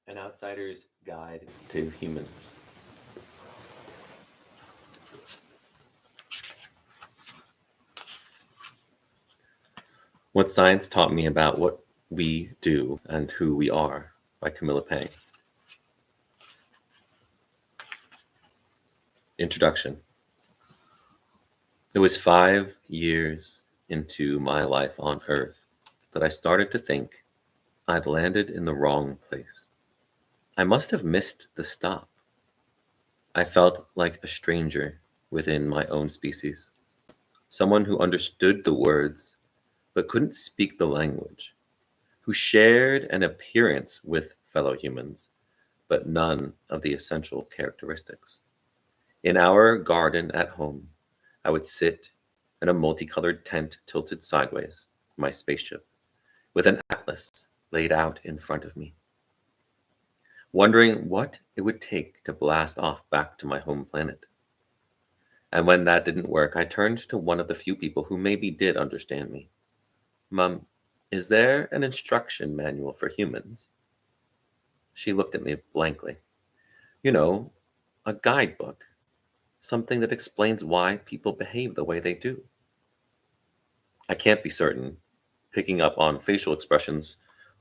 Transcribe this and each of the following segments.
An Outsider's Guide to Humans. What Science Taught Me About What We Do and Who We Are by Camilla Pang. Introduction. It was 5 years into my life on Earth that I started to think I'd landed in the wrong place. I must have missed the stop. I felt like a stranger within my own species, someone who understood the words but couldn't speak the language, who shared an appearance with fellow humans, but none of the essential characteristics. In our garden at home, I would sit in a multicolored tent tilted sideways, my spaceship, with an atlas laid out in front of me, wondering what it would take to blast off back to my home planet. And when that didn't work, I turned to one of the few people who maybe did understand me. Mum, is there an instruction manual for humans? She looked at me blankly. You know, a guidebook, something that explains why people behave the way they do. I can't be certain. Picking up on facial expressions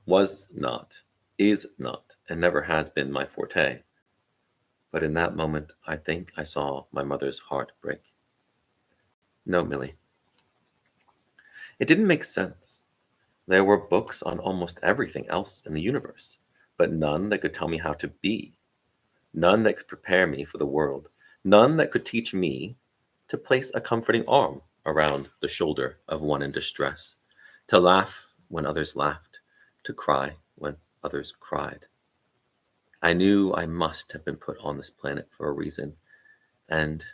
was not, is not, and never has been my forte. But in that moment, I think I saw my mother's heart break. No, Millie. It didn't make sense. There were books on almost everything else in the universe, but none that could tell me how to be, none that could prepare me for the world, none that could teach me to place a comforting arm around the shoulder of one in distress, to laugh when others laughed, to cry when others cried. I knew I must have been put on this planet for a reason, and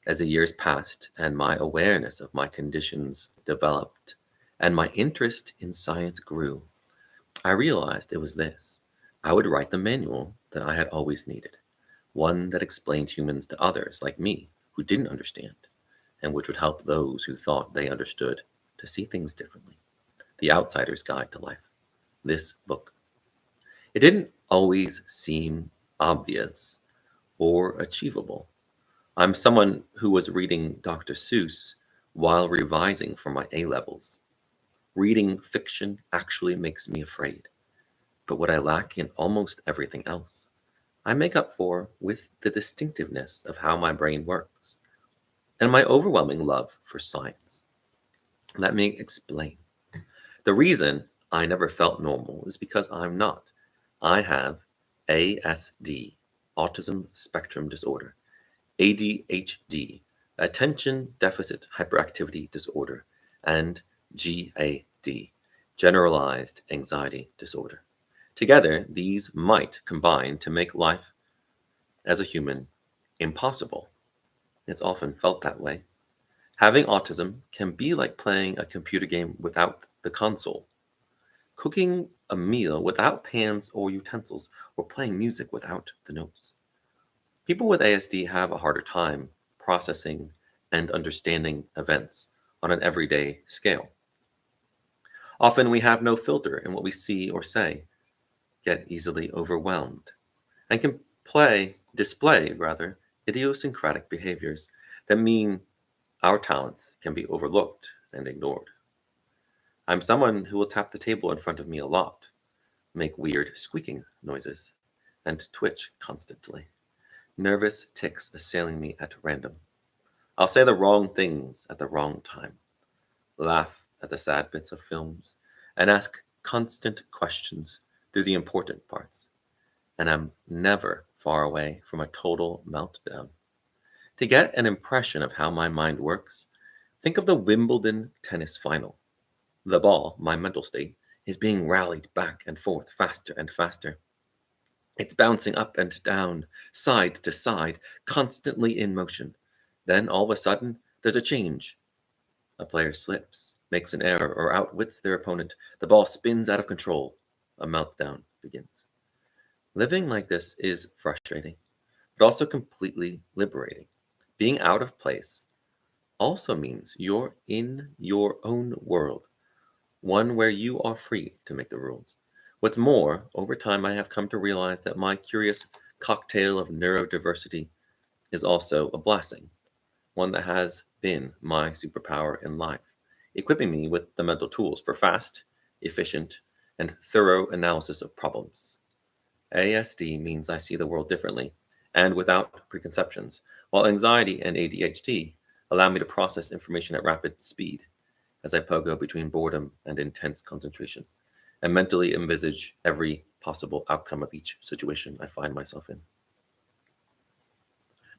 as the years passed and my awareness of my conditions developed and my interest in science grew, I realized it was this. I would write the manual that I had always needed, one that explained humans to others like me who didn't understand, and which would help those who thought they understood to see things differently. The Outsider's Guide to Life. This book. It didn't always seem obvious or achievable. I'm someone who was reading Dr. Seuss while revising for my A levels. Reading fiction actually makes me afraid. But what I lack in almost everything else, I make up for with the distinctiveness of how my brain works and my overwhelming love for science. Let me explain. The reason I never felt normal is because I'm not. I have ASD, Autism Spectrum Disorder, ADHD, Attention Deficit Hyperactivity Disorder, and GAD, Generalized Anxiety Disorder. Together, these might combine to make life as a human impossible. It's often felt that way. Having autism can be like playing a computer game without the console, cooking a meal without pans or utensils, or playing music without the notes. People with ASD have a harder time processing and understanding events on an everyday scale. Often we have no filter in what we see or say, get easily overwhelmed, and can display rather, idiosyncratic behaviors that mean our talents can be overlooked and ignored. I'm someone who will tap the table in front of me a lot, make weird squeaking noises, and twitch constantly. Nervous tics assailing me at random. I'll say the wrong things at the wrong time, laugh at the sad bits of films, and ask constant questions through the important parts. And I'm never far away from a total meltdown. To get an impression of how my mind works, think of the Wimbledon tennis final. The ball, my mental state, is being rallied back and forth faster and faster. It's bouncing up and down, side to side, constantly in motion. Then, all of a sudden, there's a change. A player slips, makes an error, or outwits their opponent. The ball spins out of control. A meltdown begins. Living like this is frustrating, but also completely liberating. Being out of place also means you're in your own world, one where you are free to make the rules, What's more, over time I have come to realize that my curious cocktail of neurodiversity is also a blessing, one that has been my superpower in life, equipping me with the mental tools for fast, efficient, and thorough analysis of problems. ASD means I see the world differently and without preconceptions, while anxiety and ADHD allow me to process information at rapid speed as I pogo between boredom and intense concentration and mentally envisage every possible outcome of each situation I find myself in.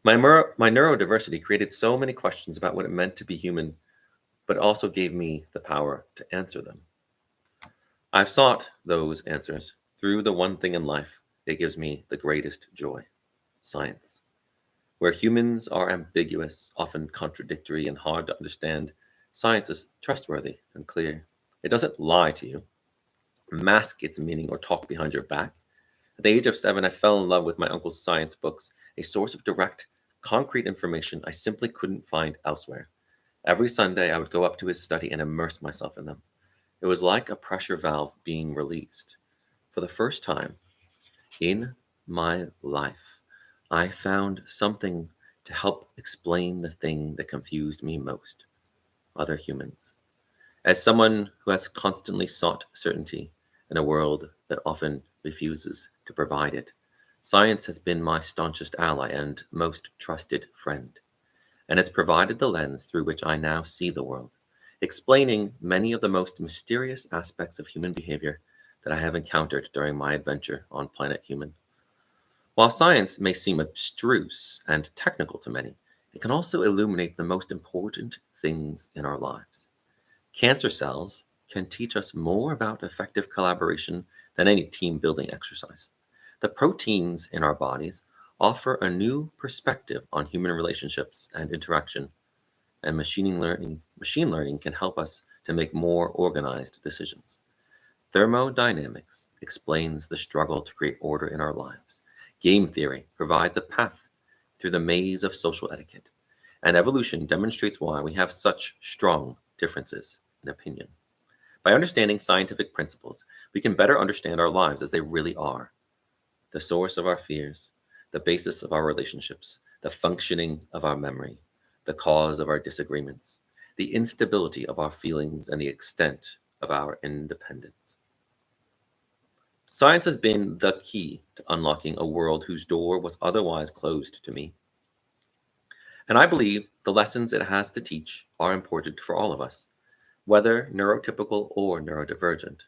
My neurodiversity created so many questions about what it meant to be human, but also gave me the power to answer them. I've sought those answers through the one thing in life that gives me the greatest joy: science. Where humans are ambiguous, often contradictory, and hard to understand, science is trustworthy and clear. It doesn't lie to you, mask its meaning, or talk behind your back. At the age of 7, I fell in love with my uncle's science books, a source of direct, concrete information I simply couldn't find elsewhere. Every Sunday, I would go up to his study and immerse myself in them. It was like a pressure valve being released. For the first time in my life, I found something to help explain the thing that confused me most: other humans. As someone who has constantly sought certainty in a world that often refuses to provide it, science has been my staunchest ally and most trusted friend, and it's provided the lens through which I now see the world, explaining many of the most mysterious aspects of human behavior that I have encountered during my adventure on planet Human. While science may seem abstruse and technical to many, it can also illuminate the most important things in our lives. Cancer cells can teach us more about effective collaboration than any team building exercise. The proteins in our bodies offer a new perspective on human relationships and interaction, and machine learning can help us to make more organized decisions. Thermodynamics explains the struggle to create order in our lives. Game theory provides a path through the maze of social etiquette. And evolution demonstrates why we have such strong differences in opinion. By understanding scientific principles, we can better understand our lives as they really are: the source of our fears, the basis of our relationships, the functioning of our memory, the cause of our disagreements, the instability of our feelings, and the extent of our independence. Science has been the key to unlocking a world whose door was otherwise closed to me. And I believe the lessons it has to teach are important for all of us, whether neurotypical or neurodivergent.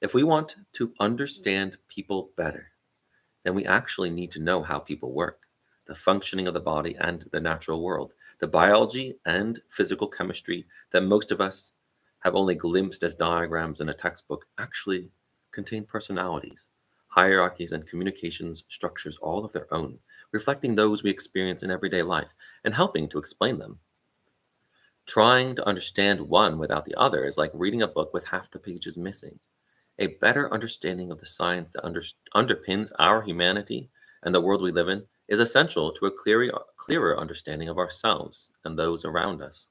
If we want to understand people better, then we actually need to know how people work, the functioning of the body and the natural world, the biology and physical chemistry that most of us have only glimpsed as diagrams in a textbook actually contain personalities, hierarchies, and communications structures all of their own, reflecting those we experience in everyday life and helping to explain them. Trying to understand one without the other is like reading a book with half the pages missing. A better understanding of the science that underpins our humanity and the world we live in is essential to a clearer understanding of ourselves and those around us.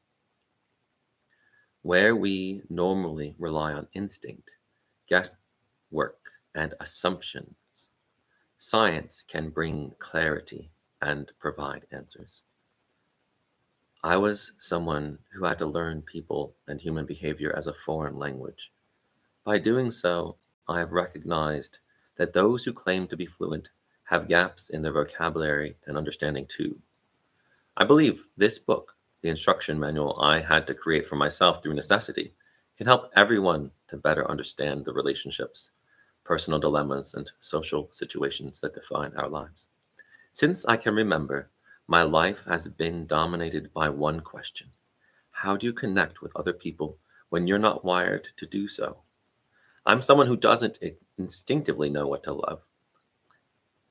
Where we normally rely on instinct, guesswork, and assumptions, science can bring clarity and provide answers. I was someone who had to learn people and human behavior as a foreign language. By doing so, I have recognized that those who claim to be fluent have gaps in their vocabulary and understanding too. I believe this book, the instruction manual I had to create for myself through necessity, can help everyone to better understand the relationships, personal dilemmas, and social situations that define our lives. Since I can remember, my life has been dominated by one question: how do you connect with other people when you're not wired to do so? I'm someone who doesn't instinctively know what to love.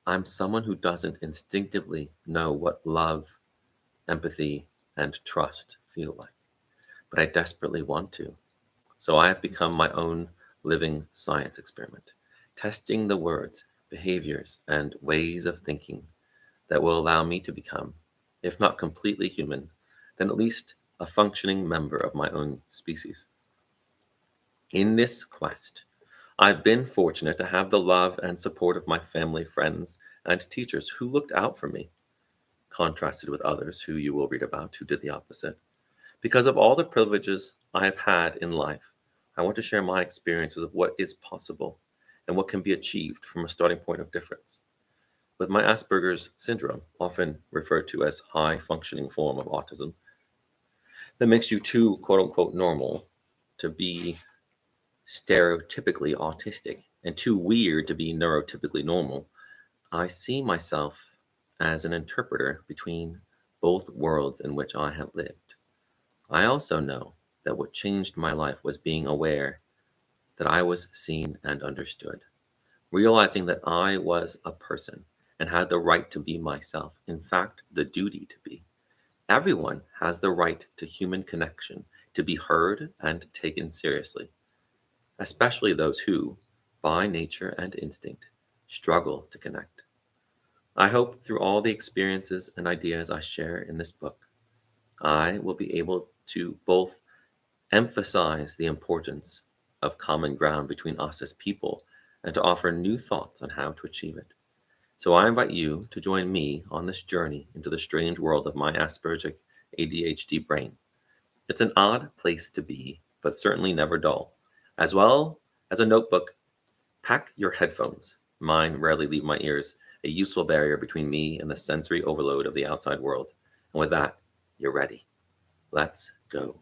I'm someone who doesn't instinctively know what love, empathy, and trust feel like, but I desperately want to. So I have become my own living science experiment, testing the words, behaviors, and ways of thinking that will allow me to become, if not completely human, then at least a functioning member of my own species. In this quest, I've been fortunate to have the love and support of my family, friends, and teachers who looked out for me, contrasted with others who you will read about who did the opposite. Because of all the privileges I have had in life, I want to share my experiences of what is possible and what can be achieved from a starting point of difference. With my Asperger's syndrome, often referred to as high functioning form of autism, that makes you too quote unquote normal to be stereotypically autistic and too weird to be neurotypically normal, I see myself as an interpreter between both worlds in which I have lived. I also know that what changed my life was being aware that I was seen and understood, realizing that I was a person and had the right to be myself, in fact, the duty to be. Everyone has the right to human connection, to be heard and taken seriously, especially those who, by nature and instinct, struggle to connect. I hope through all the experiences and ideas I share in this book, I will be able to both emphasize the importance of common ground between us as people and to offer new thoughts on how to achieve it. So I invite you to join me on this journey into the strange world of my Aspergic ADHD brain. It's an odd place to be, but certainly never dull. As well as a notebook, pack your headphones. Mine rarely leave my ears, a useful barrier between me and the sensory overload of the outside world. And with that, you're ready. Let's go.